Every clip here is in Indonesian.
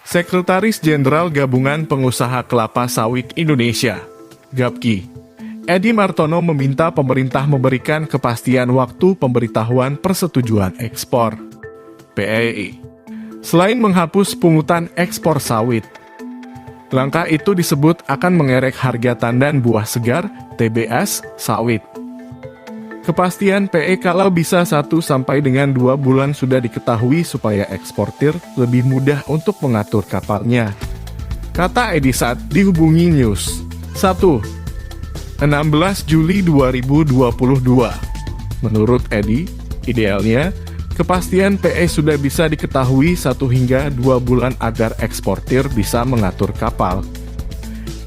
Sekretaris Jenderal Gabungan Pengusaha Kelapa Sawit Indonesia, GAPKI, Edi Martono meminta pemerintah memberikan kepastian waktu pemberitahuan persetujuan ekspor (PEI), selain menghapus pungutan ekspor sawit. Langkah itu disebut akan mengerek harga tandan buah segar (TBS) sawit. Kepastian PE kalau bisa 1 sampai dengan 2 bulan sudah diketahui supaya eksportir lebih mudah untuk mengatur kapalnya, kata Edi saat dihubungi News 1. 16 Juli 2022. Menurut Edi, idealnya, kepastian PE sudah bisa diketahui 1 hingga 2 bulan agar eksportir bisa mengatur kapal.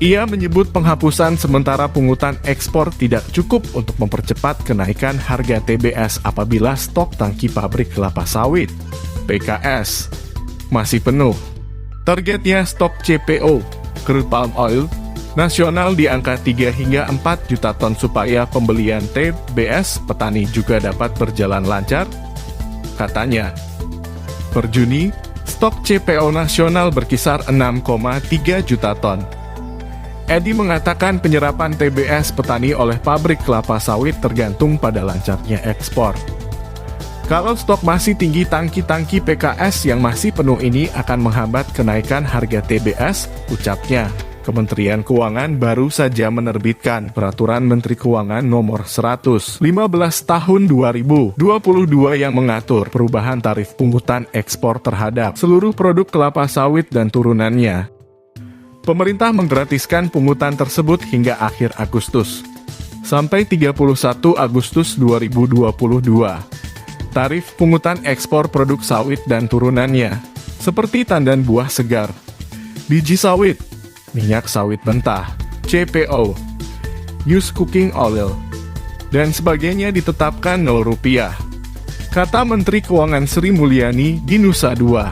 Ia menyebut penghapusan sementara pungutan ekspor tidak cukup untuk mempercepat kenaikan harga TBS apabila stok tangki pabrik kelapa sawit (PKS) masih penuh. Targetnya stok CPO, crude palm oil, nasional di angka 3 hingga 4 juta ton supaya pembelian TBS petani juga dapat berjalan lancar, katanya. Per Juni, stok CPO nasional berkisar 6,3 juta ton. Edi mengatakan penyerapan TBS petani oleh pabrik kelapa sawit tergantung pada lancarnya ekspor. Kalau stok masih tinggi, tangki-tangki PKS yang masih penuh ini akan menghambat kenaikan harga TBS, ucapnya. Kementerian Keuangan baru saja menerbitkan Peraturan Menteri Keuangan Nomor 115 Tahun 2022 yang mengatur perubahan tarif pungutan ekspor terhadap seluruh produk kelapa sawit dan turunannya. Pemerintah menggratiskan pungutan tersebut hingga akhir Agustus. Sampai 31 Agustus 2022. Tarif pungutan ekspor produk sawit dan turunannya, seperti tandan buah segar, biji sawit, minyak sawit mentah, CPO, used cooking oil, dan sebagainya ditetapkan Rp0, kata Menteri Keuangan Sri Mulyani di Nusa Dua,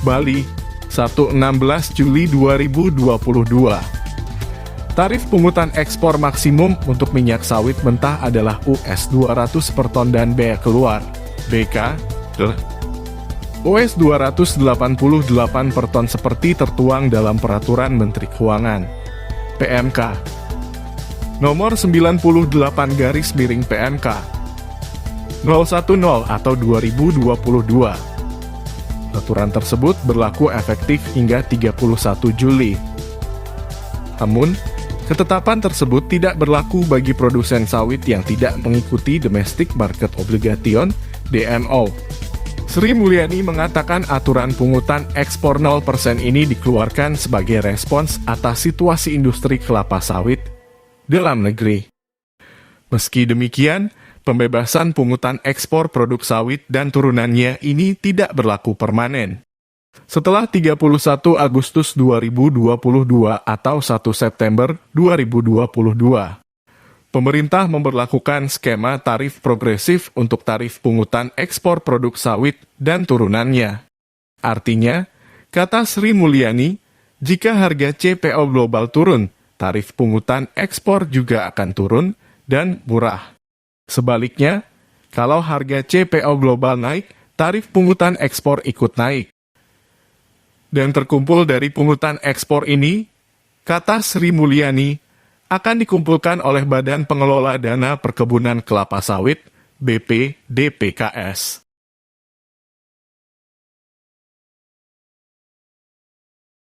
Bali, 16 Juli 2022. Tarif pungutan ekspor maksimum untuk minyak sawit mentah adalah US$200 per ton dan bea keluar (BK) US$288 per ton seperti tertuang dalam Peraturan Menteri Keuangan (PMK) Nomor 98/PMK 010 atau 2022. Peraturan tersebut berlaku efektif hingga 31 Juli. Namun, ketetapan tersebut tidak berlaku bagi produsen sawit yang tidak mengikuti Domestic Market Obligation (DMO). Sri Mulyani mengatakan aturan pungutan ekspor 0% ini dikeluarkan sebagai respons atas situasi industri kelapa sawit dalam negeri. Meski demikian, pembebasan pungutan ekspor produk sawit dan turunannya ini tidak berlaku permanen. Setelah 31 Agustus 2022 atau 1 September 2022, pemerintah memberlakukan skema tarif progresif untuk tarif pungutan ekspor produk sawit dan turunannya. Artinya, kata Sri Mulyani, jika harga CPO global turun, tarif pungutan ekspor juga akan turun dan murah. Sebaliknya, kalau harga CPO global naik, tarif pungutan ekspor ikut naik. Dan terkumpul dari pungutan ekspor ini, kata Sri Mulyani, akan dikumpulkan oleh Badan Pengelola Dana Perkebunan Kelapa Sawit (BPDPKS).